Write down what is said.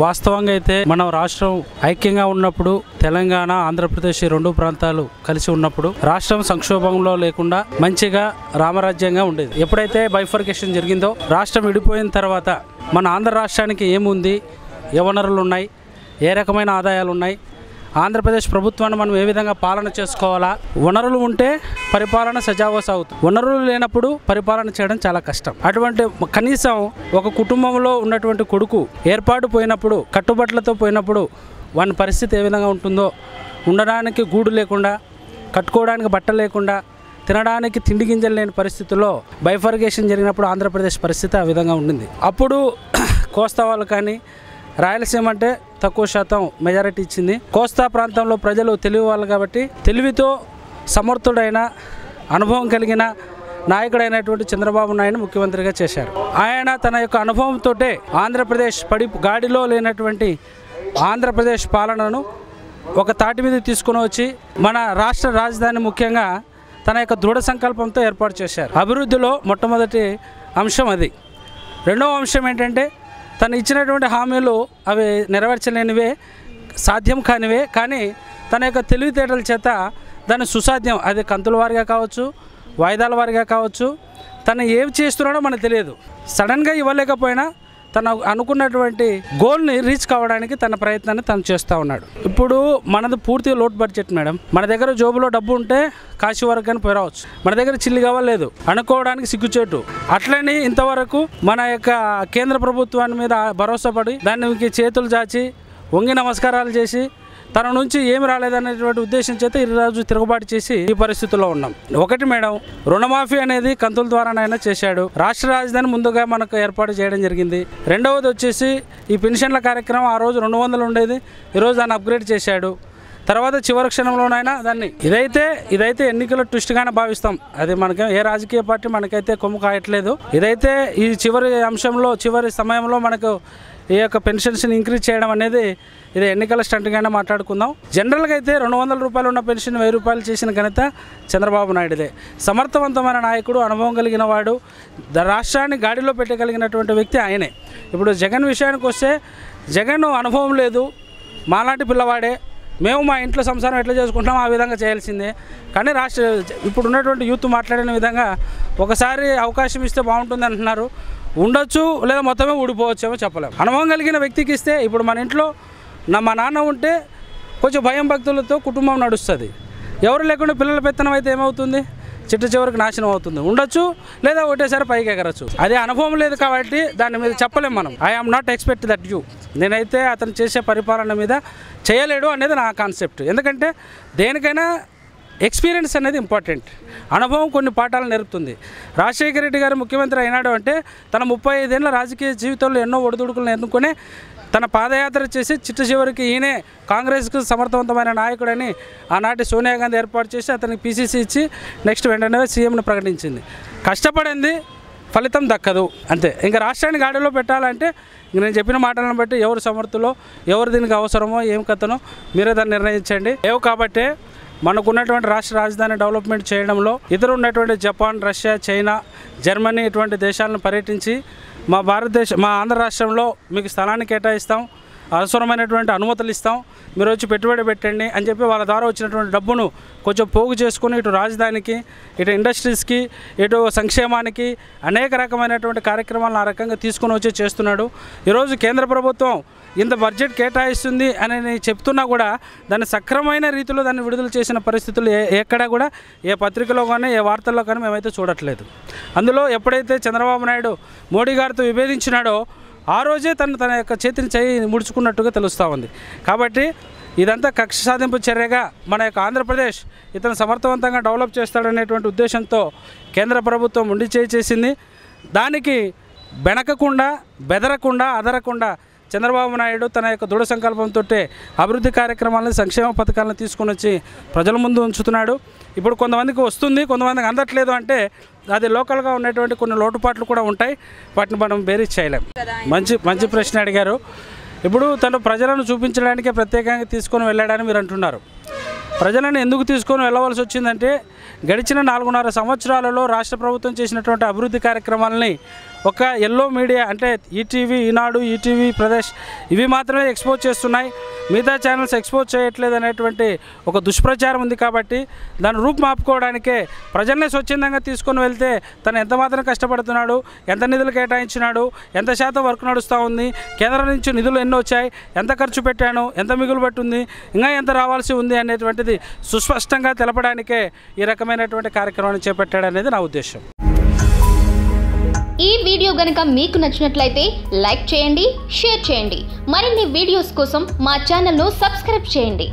వాస్తవంగా అయితే మనం రాష్ట్రం ఐక్యంగా ఉన్నప్పుడు తెలంగాణ ఆంధ్రప్రదేశ్ రెండు ప్రాంతాలు కలిసి ఉన్నప్పుడు రాష్ట్రం సంక్షోభంలో లేకుండా మంచిగా రామరాజ్యంగా ఉండేది. ఎప్పుడైతే బైఫర్కేషన్ జరిగిందో రాష్ట్రం విడిపోయిన తర్వాత మన ఆంధ్ర రాష్ట్రానికి ఏముంది, ఏ వనరులు ఉన్నాయి, ఏ రకమైన ఆదాయాలు ఉన్నాయి, ఆంధ్రప్రదేశ్ ప్రభుత్వాన్ని మనం ఏ విధంగా పాలన చేసుకోవాలా, వనరులు ఉంటే పరిపాలన సజావుగా సాగుతుంది, వనరులు లేనప్పుడు పరిపాలన చేయడం చాలా కష్టం. అటువంటి కనీసం ఒక కుటుంబంలో ఉన్నటువంటి కొడుకు ఏర్పాటు పోయినప్పుడు కట్టుబట్లతో పోయినప్పుడు వాని పరిస్థితి ఏ విధంగా ఉంటుందో, ఉండడానికి గూడు లేకుండా, కట్టుకోవడానికి బట్ట లేకుండా, తినడానికి తిండి గింజలు లేని పరిస్థితుల్లో బైఫర్కేషన్ జరిగినప్పుడు ఆంధ్రప్రదేశ్ పరిస్థితి ఆ విధంగా ఉండింది. అప్పుడు కోస్తా వాళ్ళు కానీ రాయలసీమ అంటే తక్కువ శాతం మెజారిటీ ఇచ్చింది. కోస్తా ప్రాంతంలో ప్రజలు తెలివి వాళ్ళు కాబట్టి తెలివితో సమర్థుడైన అనుభవం కలిగిన నాయకుడైనటువంటి చంద్రబాబు నాయుడు ముఖ్యమంత్రిగా చేశారు. ఆయన తన యొక్క అనుభవంతో ఆంధ్రప్రదేశ్ గాడిలో లేనటువంటి ఆంధ్రప్రదేశ్ పాలనను ఒక తాటి మీద తీసుకుని వచ్చి మన రాష్ట్ర రాజధాని ముఖ్యంగా తన యొక్క దృఢ సంకల్పంతో ఏర్పాటు చేశారు. అభివృద్ధిలో మొట్టమొదటి అంశం అది. రెండవ అంశం ఏంటంటే తను ఇచ్చినటువంటి హామీలు అవి నెరవేర్చలేనివే, సాధ్యం కానివే, కానీ తన యొక్క తెలివితేటల చేత దాన్ని సుసాధ్యం, అది కంతుల వారిగా కావచ్చు, వాయిదాల వారిగా కావచ్చు, తను ఏం చేస్తున్నాడో మనకు తెలియదు. సడన్గా ఇవ్వలేకపోయినా తను అనుకున్నటువంటి గోల్ని రీచ్ కావడానికి తన ప్రయత్నాన్ని తను చేస్తూ ఉన్నాడు. ఇప్పుడు మనది పూర్తిగా లోటు బడ్జెట్ మేడం. మన దగ్గర జోబులో డబ్బు ఉంటే కాశీ వరకు కానీ పోయి రావచ్చు. మన దగ్గర చిల్లి కావాలేదు, అనుకోవడానికి సిగ్గుచేటు. అట్లని ఇంతవరకు మన యొక్క కేంద్ర ప్రభుత్వాన్ని మీద భరోసా పడి దానికి చేతులు చాచి వంగి నమస్కారాలు చేసి తన నుంచి ఏమి రాలేదనేటువంటి ఉద్దేశం చేత ఈరోజు తిరుగుబాటు చేసి ఈ పరిస్థితుల్లో ఉన్నాం. ఒకటి మేడం, రుణమాఫీ అనేది కంతుల ద్వారానైనా చేశాడు. రాష్ట్ర రాజధాని ముందుగా మనకు ఏర్పాటు చేయడం జరిగింది. రెండవది వచ్చేసి ఈ పెన్షన్ల కార్యక్రమం ఆ రోజు 200 ఉండేది, ఈరోజు దాన్ని అప్గ్రేడ్ చేశాడు. తర్వాత చివరి క్షణంలోనైనా దాన్ని ఇదైతే ఎన్నికల ట్విస్ట్గానే భావిస్తాం. అది మనకి ఏ రాజకీయ పార్టీ మనకైతే కొమ్ము కాయట్లేదు. ఇదైతే ఈ చివరి అంశంలో చివరి సమయంలో మనకు ఈ యొక్క పెన్షన్స్ని ఇంక్రీజ్ చేయడం అనేది ఇది ఎన్నికల స్టంట్గానే మాట్లాడుకుందాం. జనరల్గా అయితే 200 రూపాయలు ఉన్న పెన్షన్ 1000 రూపాయలు చేసిన ఘనత చంద్రబాబు నాయుడుదే. సమర్థవంతమైన నాయకుడు, అనుభవం కలిగిన వాడు, రాష్ట్రాన్ని గాడిలో పెట్టగలిగినటువంటి వ్యక్తి ఆయనే. ఇప్పుడు జగన్ విషయానికి వస్తే జగన్ అనుభవం లేదు, మాలాంటి పిల్లవాడే, మేము మా ఇంట్లో సంసారం ఎట్లా చేసుకుంటాం ఆ విధంగా చేయాల్సిందే. కానీ ఇప్పుడు ఉన్నటువంటి యూత్ మాట్లాడిన విధంగా ఒకసారి అవకాశం ఇస్తే బాగుంటుంది అంటున్నారు. ఉండొచ్చు, లేదా మొత్తమే ఊడిపోవచ్చేమో చెప్పలేము. అనుభవం కలిగిన వ్యక్తికి ఇస్తే ఇప్పుడు మన ఇంట్లో మా నాన్న ఉంటే కొంచెం భయం భక్తులతో కుటుంబం నడుస్తుంది. ఎవరు లేకుండా పిల్లల పెత్తనం అయితే ఏమవుతుంది, చిట్ట చివరికి నాశనం అవుతుంది. ఉండొచ్చు, లేదా ఒకటేసారి పైకి ఎగరచ్చు. అదే అనుభవం లేదు కాబట్టి దాని మీద చెప్పలేము మనం. I am not expect that you. నేనైతే అతను చేసే పరిపాలన మీద చేయలేడు అనేది నా కాన్సెప్ట్. ఎందుకంటే దేనికైనా ఎక్స్పీరియన్స్ అనేది ఇంపార్టెంట్. అనుభవం కొన్ని పాఠాలు నేర్పుతుంది. రాజశేఖర రెడ్డి గారు ముఖ్యమంత్రి అయినాడు అంటే తన 35 ఏళ్ల రాజకీయ జీవితంలో ఎన్నో ఒడిదుడుకులను ఎన్నుకొని తన పాదయాత్ర చేసి చిట్ట చివరికి ఈయనే కాంగ్రెస్కు సమర్థవంతమైన నాయకుడని ఆనాటి సోనియా గాంధీ ఏర్పాటు చేసి అతనికి పీసీసీ ఇచ్చి నెక్స్ట్ వెంటనే సీఎంను ప్రకటించింది. కష్టపడింది, ఫలితం దక్కదు అంతే. ఇంకా రాష్ట్రాన్ని గాడిలో పెట్టాలంటే నేను చెప్పిన మాటలను బట్టి ఎవరు సమర్థులో, ఎవరు దీనికి అవసరమో ఏం కథనో మీరే దాన్ని నిర్ణయించండి. కాబట్టి మనకున్నటువంటి రాష్ట్ర రాజధాని డెవలప్మెంట్ చేయడంలో ఇతరు ఉన్నటువంటి జపాన్, రష్యా, చైనా, జర్మనీ ఇటువంటి దేశాలను పర్యటించి మా ఆంధ్ర రాష్ట్రంలో మీకు స్థలాన్ని కేటాయిస్తాం, అవసరమైనటువంటి అనుమతులు ఇస్తాం, మీరు వచ్చి పెట్టుబడి పెట్టండి అని చెప్పి వాళ్ళ ద్వారా వచ్చినటువంటి డబ్బును కొంచెం పోగు చేసుకుని ఇటు రాజధానికి, ఇటు ఇండస్ట్రీస్కి, ఇటు సంక్షేమానికి అనేక రకమైనటువంటి కార్యక్రమాలను ఆ రకంగా తీసుకుని వచ్చి చేస్తున్నాడు. ఈరోజు కేంద్ర ప్రభుత్వం ఇంత బడ్జెట్ కేటాయిస్తుంది అని చెప్తున్నా కూడా దాన్ని సక్రమైన రీతిలో దాన్ని విడుదల చేసిన పరిస్థితులు ఎక్కడా కూడా ఏ పత్రికలో కానీ ఏ వార్తల్లో కానీ మేమైతే చూడట్లేదు. అందులో ఎప్పుడైతే చంద్రబాబు నాయుడు మోడీ గారితో విభేదించినాడో ఆ రోజే తన యొక్క చేతిని చేయి ముడుచుకున్నట్టుగా తెలుస్తూ ఉంది. కాబట్టి ఇదంతా కక్ష సాధింపు చర్యగా మన యొక్క ఆంధ్రప్రదేశ్ ఇతను సమర్థవంతంగా డెవలప్ చేస్తాడనేటువంటి ఉద్దేశంతో కేంద్ర ప్రభుత్వం ఉండి చేసింది. దానికి బెనకకుండా, బెదరకుండా, అదరకుండా చంద్రబాబు నాయుడు తన యొక్క దృఢ సంకల్పంతో అభివృద్ధి కార్యక్రమాలను, సంక్షేమ పథకాలను తీసుకొని వచ్చి ప్రజల ముందు ఉంచుతున్నాడు. ఇప్పుడు కొంతమందికి వస్తుంది, కొంతమందికి అందట్లేదు అంటే అది లోకల్గా ఉన్నటువంటి కొన్ని లోటుపాట్లు కూడా ఉంటాయి. వాటిని మనం బేరీజ్ చేయలేం. మంచి ప్రశ్న అడిగారు. ఇప్పుడు తను ప్రజలను చూపించడానికే ప్రత్యేకంగా తీసుకొని వెళ్ళాడని మీరు అంటున్నారు. ప్రజలను ఎందుకు తీసుకొని వెళ్ళవలసి వచ్చిందంటే గడిచిన 4.5 సంవత్సరాలలో రాష్ట్ర ప్రభుత్వం చేసినటువంటి అభివృద్ధి కార్యక్రమాలని ఒక ఎల్లో మీడియా అంటే ఈటీవీ, ఈనాడు, ఈటీవీ ప్రదేశ్ ఇవి మాత్రమే ఎక్స్పోజ్ చేస్తున్నాయి, మిగతా ఛానల్స్ ఎక్స్పోజ్ చేయట్లేదు అనేటువంటి ఒక దుష్ప్రచారం ఉంది. కాబట్టి దాన్ని రూపుమాపుకోవడానికే ప్రజల్ని స్వచ్ఛందంగా తీసుకొని వెళ్తే తను ఎంత మాత్రం కష్టపడుతున్నాడు, ఎంత నిధులు కేటాయించినాడు, ఎంత శాతం వర్క్ నడుస్తూ ఉంది, కేంద్రం నుంచి నిధులు ఎన్ని వచ్చాయి, ఎంత ఖర్చు పెట్టాను, ఎంత మిగులు పట్టుంది, ఇంకా ఎంత రావాల్సి ఉంది అనేటువంటిది సుస్పష్టంగా తెలపడానికే ఈ రకమైనటువంటి కార్యక్రమాన్ని చేపట్టాడనేది నా ఉద్దేశం. ఈ వీడియో గనుక మీకు నచ్చినట్లయితే లైక్ చేయండి, షేర్ చేయండి. మరిన్ని వీడియోస్ కోసం మా ఛానల్ను సబ్స్క్రైబ్ చేయండి.